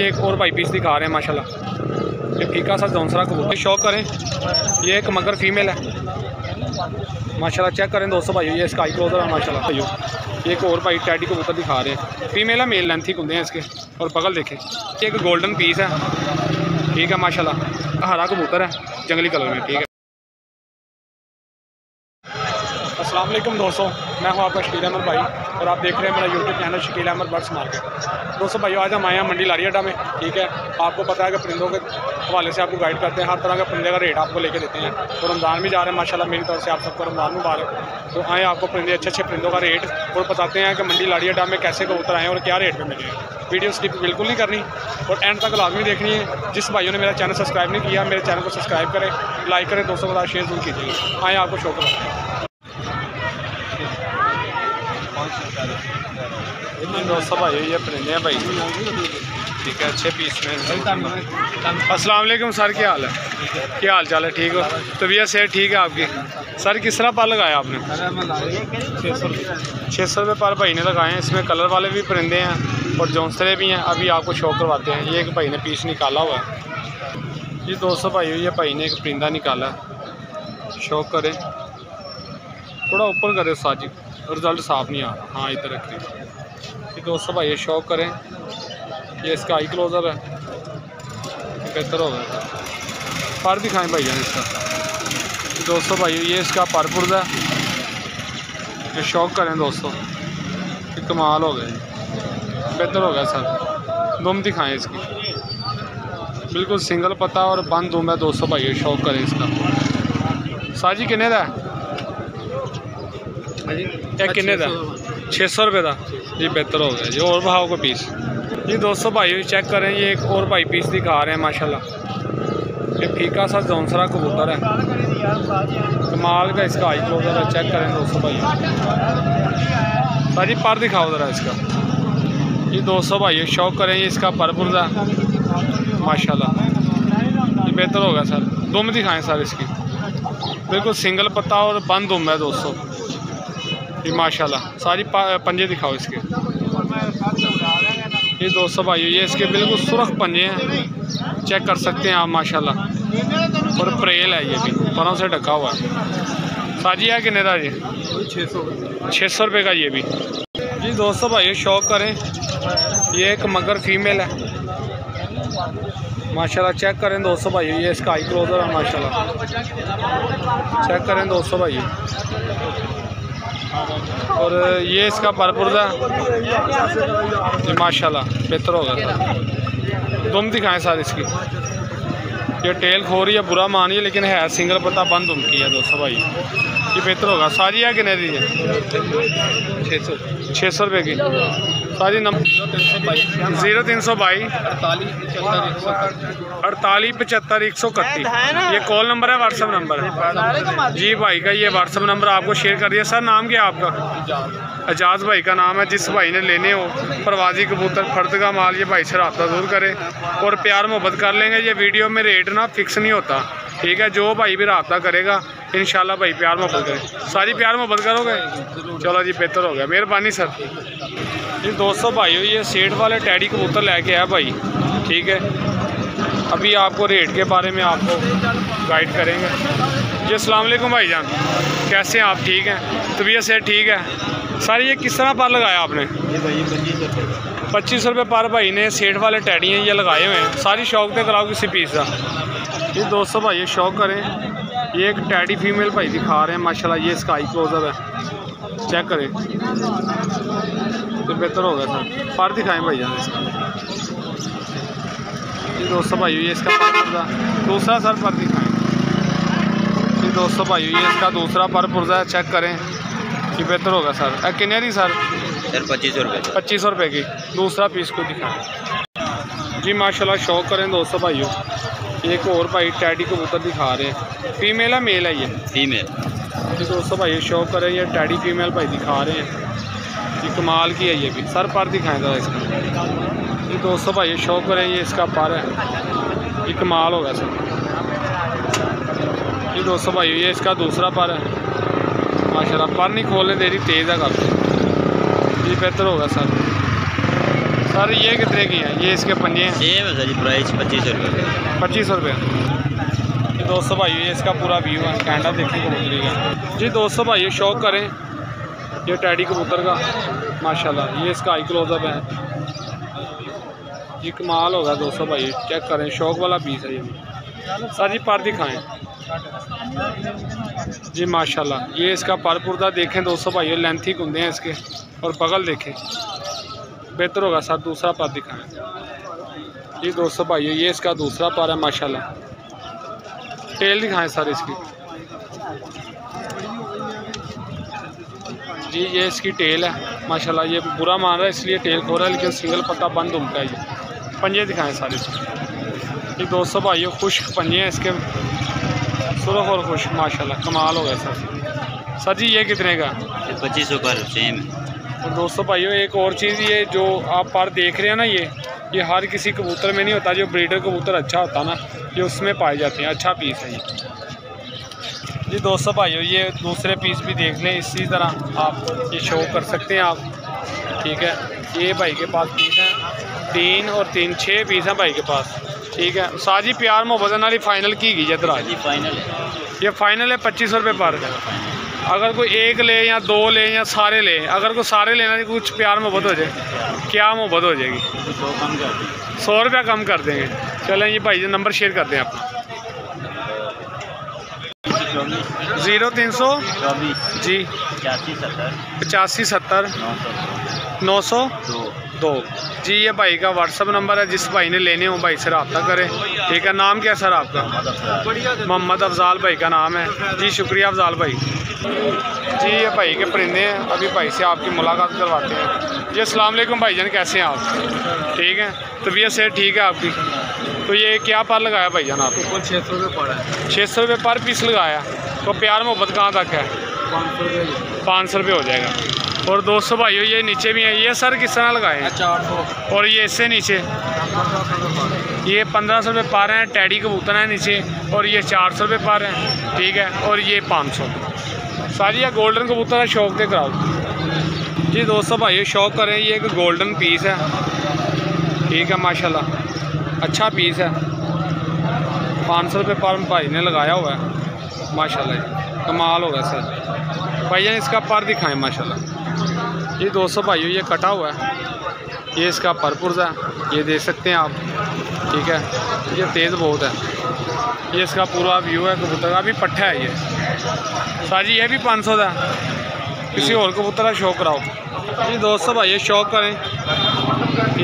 एक और भाई पीस दिखा रहे हैं माशाल्लाह। ये फीका सा जौनसरा कबूतर शौक करें, ये एक मगर फीमेल है माशाल्लाह। चेक करें दोस्तों भाई, ये इसका आई क्लोजर है माशाल्लाह भाई। ये एक और भाई टैडी कबूतर दिखा रहे हैं, फीमेल है मेल लेंथी कुंदे हैं इसके। और बगल देखें, ये एक गोल्डन पीस है, ठीक है माशाल्लाह। हरा कबूतर है जंगली कलर में, ठीक है। अस्सलाम वालेकुम दोस्तों, मैं हूं आपका शकील अहमद भाई और आप देख रहे हैं मेरा YouTube channel Shakeel Ahmed birds market. दोस्तों भाई, आज हम आए हैं मंडी लारी अड्डा में, ठीक है। आपको पता है कि परिंदों के हवाले से आपको गाइड करते हैं, हर तरह के परिंदे का रेट आपको लेके देते हैं। तो रमज़ान भी जा रहे हैं माशाल्लाह, मेरी तरफ से आप सबको रमज़ान मुबारक। तो आए आपको परिंदे अच्छे परिंदों का रेट और बताते हैं कि मंडी लारी अड्डा में कैसे कबूतर आए और क्या रेट में मिले। वीडियो स्किप बिल्कुल नहीं करनी और एंड तक लाजमी देखनी है। जिस भाइयों ने मेरा चैनल सब्सक्राइब नहीं किया, मेरे चैनल को सब्सक्राइब करें, लाइक करें, दोस्तों के साथ शेयर जरूर कीजिएगा। आए आपको शो करें दोस्तों भाई, ये परिंदे हैं भाई, ठीक है, अच्छे पीस में। अस्सलाम वालेकुम सर, क्या हाल है? क्या हाल चाल है? ठीक हो? तबीयत से ठीक है आपकी? सर किस तरह पर लगाया आपने? 600 रुपये पर भाई ने लगाए हैं। इसमें कलर वाले भी परिंदे हैं और जौनसरे भी हैं। अभी आपको शो करवाते हैं। ये एक भाई ने पीस निकाला हुआ है जी दोस्तों भाई। ये भाई ने एक परिंदा निकाला, शो करें, थोड़ा ऊपर करें साजी, रिजल्ट साफ नहीं आ रहा। हाँ इधर रखिए ये दोस्तों भाई, ये शौक करें, ये इसका आई क्लोजर है, बेहतर होगा। पर दिखाएं भाई जान इसका दोस्तों भाई, ये इसका परपुर्ज है, ये शौक करें दोस्तों, ये कमाल हो गया, बेहतर हो गया सर। दुम दिखाएं इसकी, बिल्कुल सिंगल पता और बंद दुम है दोस्तों भाई। ये शौक करें इसका। साजी किन्ने दा एक किन्ने दा? 600 रुपये का जी, बेहतर हो गया जी। और भाव को पीस जी दोस्तों भाई, चेक करें, ये एक और भाई पीस दिखा रहे हैं माशाल्लाह। ये फीका सा जौनसरा कबूतर है, कमाल का इसका आई क्लोजर है। चेक करें दोस्तों भाई, सारी पर दिखाओ ज़रा इसका जी दोस्तों भाई। ये शौक करें, ये इसका परपुर्जा माशाल्लाह, ये बेहतर होगा सर। दुम दिखाएं सर इसकी, बिल्कुल सिंगल पत्ता और बंद दुम है दोस्तों ये माशाल्लाह। सारी पंजे दिखाओ इसके ये दोस्तों भाई। ये इसके बिल्कुल सुरख पंजे हैं, चेक कर सकते हैं आप माशाल्लाह। और प्रेल है, ये भी परों से ढका हुआ है। साजी है किन्ने का जी? 600 रुपये का ये भी जी दोस्तों भाई। ये शौक करें, ये एक मगर फीमेल है माशाल्लाह। चेक करें दोस्तों भाई, ये इसका आई क्लोजर है माशाल्लाह। चेक करें दोस्तों भाई, और ये इसका परपुर्जा ये माशाल्लाह, बेहतर होगा। दुम दिखाएं सर इसकी, ये टेल खोरी है, बुरा मानिए, लेकिन है सिंगल पत्ता बंद दुम की है दोस्तों भाई। ये बेहतर होगा। सारी है किन्ने दी है? 600 रुपये की सारी। नंबर 0322 48 75 131। ये कॉल नंबर है, व्हाट्सअप नंबर है जी भाई का। ये व्हाट्सअप नंबर आपको शेयर कर दिया। सर नाम क्या आपका? एजाज भाई का नाम है। जिस भाई ने लेने हो परवाजी कबूतर, फर्द का माल, ये भाई से रब्ता ज़रूर करें और प्यार मोहब्बत कर लेंगे। ये वीडियो में रेट ना फिक्स नहीं होता, ठीक है। जो भाई भी रब्ता करेगा इंशाल्लाह भाई प्यार मोहब्बत करें। सारी प्यार मोहब्बत करोगे? चलो जी, बेहतर हो गया, मेहरबानी सर जी दोस्तों भाई। ये सेठ वाले टैडी कबूतर लेके आया भाई, ठीक है। अभी आपको रेट के बारे में आपको गाइड करेंगे जी। अस्सलाम वालेकुम भाईजान, कैसे हैं आप? ठीक हैं, तबीयत से ठीक है सर। ये किस तरह पर लगाया आपने? 25 रुपये पर भाई ने। सेठ वाले टैडी हैं, ये लगाए हुए हैं। सारी शौक पे कराओ किसी पीस का ये दोस्तों भाई। ये शौक करें, ये एक टैडी फीमेल भाई दिखा रहे हैं माशाल्लाह। ये इसका आई क्लोजर है, चेक करें, तो बेहतर होगा सर। पर दिखाएं भाई जान इसका ये दोस्तों भाई। ये इसका पर दूसरा सर पर दिखाएं ये दोस्तों भाई। ये इसका दूसरा पर पुर्जा है, चेक करें, ये बेहतर होगा सर। किन्ने दी सर? 2500 रुपये की। दूसरा पीस को दिखाएं जी माशाल्लाह। शौक करें दोस्तों भाइयों, एक और भाई टैडी कबूतर दिखा रहे हैं। फीमेल है मेल है? ये फीमेल जी दोस्तों भाई। शौक करें, ये टैडी फीमेल भाई दिखा रहे हैं, ये कमाल की है। ये भी सर पर दिखाएं था इसका ये दोस्तों भाई। शौक करें, ये इसका पर है, ये कमाल होगा सर ये दोस्तों भाई। ये इसका दूसरा पर है माशाल्लाह। पर नहीं खोलने दे रही, तेज़ है काफ़ी, ये बेहतर होगा सर। सर ये कितने की है? ये इसके पन्ने हैं सेम है सर जी, प्राइस 2500 रुपये। 2500 रुपये। दोस्तों भाइयों ये इसका पूरा व्यू है, कैंडा देखने को मिल रही है जी। दोस्तों भाइयों शौक करें ये टैडी कबूतर का माशाल्लाह, ये इसका आई क्लोजअप है, ये कमाल होगा। दोस्तों भाई चेक करें, शौक वाला पीस है ये। सर जी पर दिखाएं जी माशाल्लाह, ये इसका पर पुर्दा देखें दोस्तों भाई, लेंथी कुंदे हैं इसके, और बगल देखें बेहतर होगा। सर दूसरा पर दिखाएं जी दोस्तों भाई, ये इसका दूसरा पर है माशाल्लाह। टेल दिखाएं सर इसकी जी, ये इसकी टेल है माशाल्लाह। ये बुरा मान रहा है इसलिए टेल खो रहा है, लेकिन सिंगल पत्ता बंद उमका है। ये पंजे दिखाएं सारे ये दोस्तों भाइयों, खुश्क पंजे हैं इसके, सुरख और खुश्क माशाल्लाह, कमाल हो गया सर। सर जी ये कितने का? 2500 पर सेम है। और दोस्तों भाइयों एक और चीज़, ये जो आप पर देख रहे हैं ना, ये हर किसी कबूतर में नहीं होता। जो ब्रीडर कबूतर अच्छा होता ना, ये उसमें पाए जाते हैं। अच्छा पीस है ये जी। दोस्तों भाइयों ये दूसरे पीस भी देख लें, इसी तरह आप ये शो कर सकते हैं आप, ठीक है। ये भाई के पास पीस हैं 3 और 3 6 पीस हैं भाई के पास, ठीक है। साजी प्यार मोहब्बत नाली फाइनल की गई है जी, फाइनल है ये फाइनल है 2500 रुपये पर। अगर कोई एक ले या 2 ले या सारे ले, अगर कोई सारे लेना है कुछ प्यार मोहब्बत हो जाए, क्या मोहब्बत हो जाएगी? 100 रुपया कम कर देंगे। चलें ये भाई नंबर शेयर कर दें आप। 0300 जी 85 70 902 जी। ये भाई का व्हाट्सअप नंबर है, जिस भाई ने लेने हो भाई से रब्ता करें, ठीक है। नाम क्या है सर आपका? मोहम्मद अफजाल भाई का नाम है जी। शुक्रिया अफजाल भाई जी। ये भाई के परिंदे हैं, अभी भाई से आपकी मुलाकात करवाते हैं जी। अस्सलाम वालेकुम भाईजान, कैसे हैं आप? ठीक है, तबीयत से ठीक है आपकी? तो ये क्या पर लगाया भाईजान आपको? 600 रुपये पर है। 600 रुपये पर पीस लगाया। तो प्यार मोहब्बत कहाँ तक है? 500 रुपये हो जाएगा। और 200 भाइयों ये नीचे भी है, ये सर किस तरह लगाए हैं? 400। और ये इससे नीचे ये 1500 रुपये पर हैं, टैडी कबूतर हैं नीचे, और ये 400 रुपये पर हैं, ठीक है। और ये 500। सारी ये गोल्डन कबूतर है, शौक के कराओ जी। दोस्तों भाइयों शौक करें, ये एक गोल्डन पीस है, ठीक है माशाल्लाह, अच्छा पीस है। 500 रुपये पर भाई ने लगाया हुआ है माशाल्लाह, कमाल होगा सर। भाईजान इसका पर दिखाएं माशाल्लाह। ये 200 भाइयों ये कटा हुआ है, ये इसका पर पुर्जा है, ये देख सकते हैं आप, ठीक है। ये तेज़ बहुत है। ये इसका पूरा व्यू है कबूतर का, अभी पट्ठा है ये साजी। ये भी 500 का, किसी और कबूतर का शौक कराओ जी। 200 भाई शौक करें।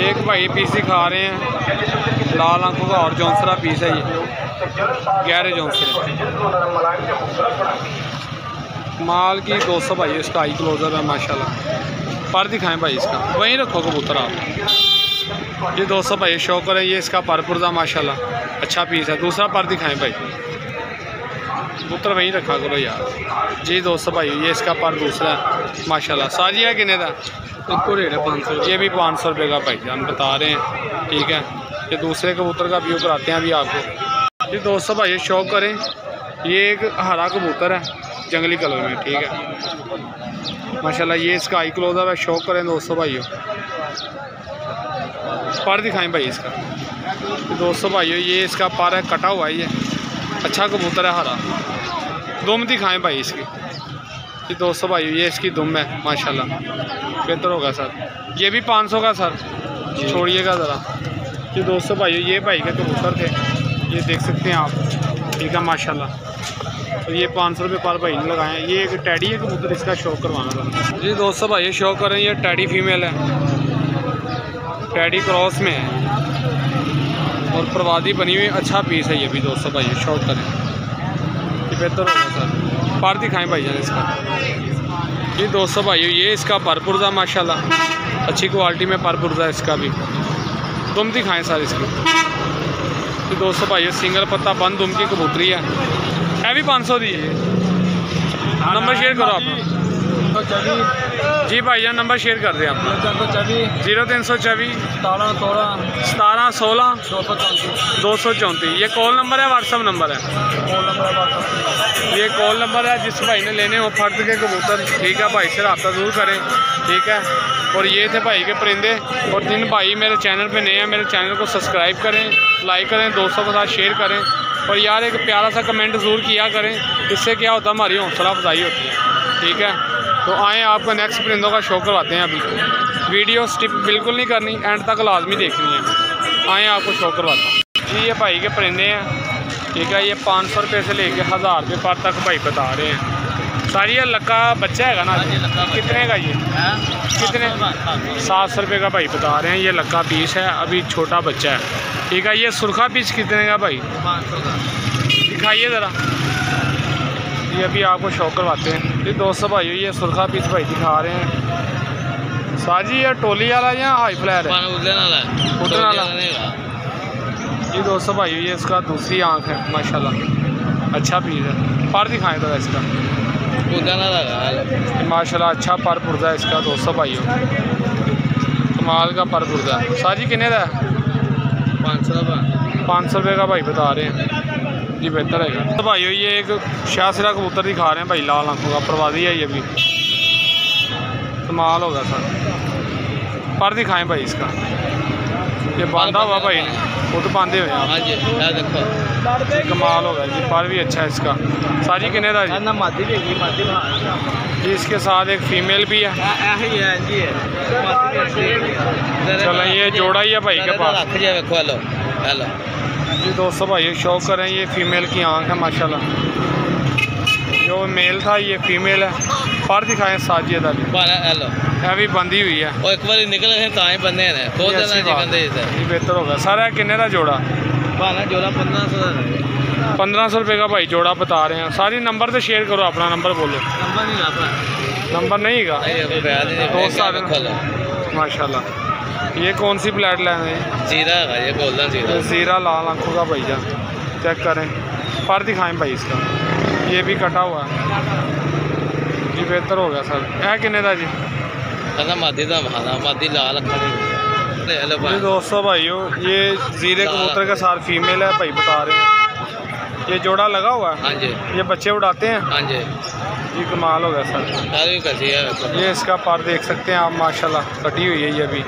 एक भाई पीस दिखा रहे हैं, लाल आंखों का और जौनसरा पीस है, ये गहरे जौनसरे माल की। 200 भाई इसका आई क्लोजर है माशाल्लाह। पर दिखाएं भाई इसका, वहीं रखो कबूतर आप। ये 200 भाई शौक करें, ये इसका पर पुर्जा माशाल्लाह, अच्छा पीस है। दूसरा पर दिखाएं भाई, कबूतर वहीं रखा करो यार जी। 200 भाई ये इसका पर दूसरा है माशाल्लाह। साजी है कितने का? इसको रेट है 500। ये भी 500 रुपये का भाई हम बता रहे हैं, ठीक है। ये दूसरे कबूतर का व्यू कराते हैं अभी आपको जी। 200 भाई शौक करें, ये एक हरा कबूतर है जंगली कलर में, ठीक है माशाल्लाह। ये इसका आई क्लोजअप है, शौक करें 200 भाइयों। पर दिखाएं भाई इसका। 200 भाइयों ये इसका पर है, कटा हुआ है, ये अच्छा कबूतर है हरा। दुम दिखाएं भाई इसकी। ये 200 भाइयों ये इसकी दुम है माशाल्लाह, बेहतर होगा सर। ये भी 500 का सर, छोड़िएगा ज़रा। ये 200 भाइयों ये भाई के कबूतर थे, ये देख सकते हैं आप, ठीक है माशाल्लाह। तो ये 500 रुपये पर भाई ने लगाए हैं। ये एक टैडी है कबूतर, इसका शौक करवाना था जी। 200 भाई शौक करें, ये टैडी फीमेल है, टैडी क्रॉस में है और प्रवादी बनी हुई, अच्छा पीस है ये भी। 200 भाई शौक करें, ये बेहतर होगा सर। पर दिखाएं भाई जान इसका। ये 200 भाई ये इसका पर पुर्जा माशाल्लाह, अच्छी क्वालिटी में पर पुर्जा इसका भी। दुम दिखाएं सर इसकी। ये 200 भाई सिंगल पत्ता बंद दुम की कबूतरी है भी 500 दी है। नंबर शेयर करो आप जी भाईजान नंबर शेयर कर दें आप। 0324 1716 234। ये कॉल नंबर है व्हाट्सअप नंबर है? ये कॉल नंबर है। जिस भाई ने लेने हो फर्द के कबूतर, ठीक है भाई से रब्ता ज़रूर करें, ठीक है। और ये थे भाई के परिंदे। और जिन भाई मेरे चैनल पे नए हैं, मेरे चैनल को सब्सक्राइब करें, लाइक करें, दोस्तों के साथ शेयर करें, और यार एक प्यारा सा कमेंट ज़रूर किया करें। इससे क्या होता है, हमारी हौसला अफजाई होती है, ठीक है। तो आएँ आपको नेक्स्ट परिंदों का शो करवाते हैं। अभी वीडियो स्किप बिल्कुल नहीं करनी, एंड तक लाजमी देखनी है। आएँ आपको शो करवाता हूँ जी। ये भाई के परिंदे हैं, ठीक है। ये 500 रुपये से लेके 1000 रुपये पर तक भाई बता रहे हैं। सारी ये लक्का बच्चा है ना? कितने का ये? कितने? 700 रुपये का भाई बता रहे हैं। ये लक्का पीस है, अभी छोटा बच्चा है, ठीक है। ये सुरखा पीस कितने का भाई? 500 का। दिखाइए ज़रा, ये अभी आपको शो करवाते हैं। ये 200 भाई, ये सुरखा पीस भाई दिखा रहे हैं। साजी ये टोली वाला या हाई फ्लायर है? उड़ने वाला। ये 200 भाई, ये इसका दूसरी आँख है माशाल्लाह, अच्छा पीस है। पर दिखाएँ तो इसका माशाल्लाह अच्छा पर पुर्जा है इसका। 200 भाई कमाल का पर पुर्जा है। साजी कितने का है? 500 रुपये का भाई बता रहे हैं जी। बेहतर है तो भाई ये एक शाहसिरा कबूतर दिखा रहे हैं भाई, लाल आंखों का, परवादी है ये भी, कमाल होगा सर। पर दिखाएं भाई इसका। ये बांधा हुआ भाई ने, वो तो बांधे हुए हैं, कमाल होगा जी। पर भी अच्छा है इसका। सारी कितने का जी? इसके साथ एक फीमेल भी है। चलो ये जोड़ा ही है भाई के पास जी। 200 भाई शौक करें। ये फीमेल की आंख है माशाल्लाह। जो मेल था ये फीमेल है। पर दिखाएं साजिए दादी, भी बंधी हुई है। एक बार निकल गए तो ही बंदे हैं, खोल देना ये बेहतर होगा। सारा कितने का जोड़ा? जोड़ा 1500 रुपये का भाई जोड़ा बता रहे हैं। सारी नंबर तो शेयर करो, अपना नंबर बोलो। नंबर नहीं का दोस्त माशाल्लाह। ये कौन सी प्लेट लाइन है? जीरा है, ये गोल्डन जीरा। जीरा लाल आंखों का भैया, चेक करें। पर दिखाएं भाई इसका। ये भी कटा हुआ है जी, बेहतर हो गया सर। है कितने का जी? मादी लाल जी 200 भाइयों। ये जीरे कबूतर के साथ फीमेल है भाई बता रहे हैं। ये जोड़ा लगा हुआ है। हाँ जी। ये बच्चे उड़ाते हैं। हाँ जी। ये कमाल हो गया सर। ये इसका पर देख सकते हैं आप माशाल्लाह, कटी हुई है ये भी।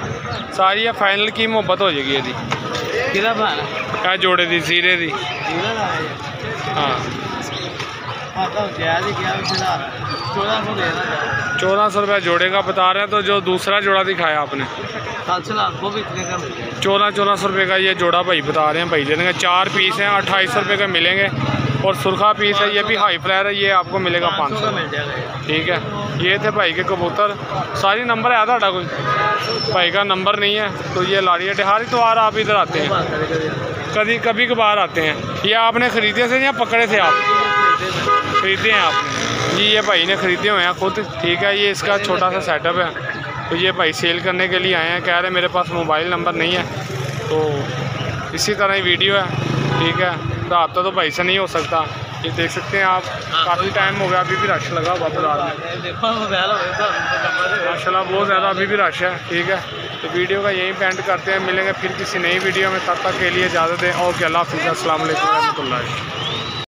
सारी ये फाइनल की मोहब्बत हो जाएगी यदि क्या जोड़े दी जीरे दी। हाँ 1400 रुपये जोड़े का बता रहे हैं। तो जो दूसरा जोड़ा दिखाया आपने 1400 रुपये का ये जोड़ा भाई बता रहे हैं भाई देने। 4 पीस हैं, 2800 रुपये का मिलेंगे। और सुरखा पीस है, ये भी हाई फ्लायर है, ये आपको मिलेगा 500 ठीक है। ये थे भाई के कबूतर। सारी नंबर है था कोई भाई का नंबर नहीं है तो ये लाड़ी हर इतवार आप इधर आते हैं? कभी कभार आते हैं। ये आपने ख़रीदे थे या पकड़े थे? आप ख़रीदे हैं आपने जी। ये भाई ने ख़रीदे हुए हैं खुद, ठीक है। ये इसका छोटा सा सेटअप है। तो ये भाई सेल करने के लिए आए हैं, कह रहे मेरे पास मोबाइल नंबर नहीं है। तो इसी तरह ही वीडियो है, ठीक है। रब्ता तो भाई से नहीं हो सकता। ये देख सकते हैं आप, काफ़ी टाइम हो गया, अभी भी रश लगा हुआ बाजार में माशाल्लाह, बहुत ज़्यादा अभी भी रश है, ठीक है। तो वीडियो का यहीं पेंड करते हैं, मिलेंगे फिर किसी नई वीडियो में। तब तक के लिए इजाज़त दें। ओके, अल्लाह हाफ़िज़, अस्सलाम वालेकुम रहमतुल्लाह।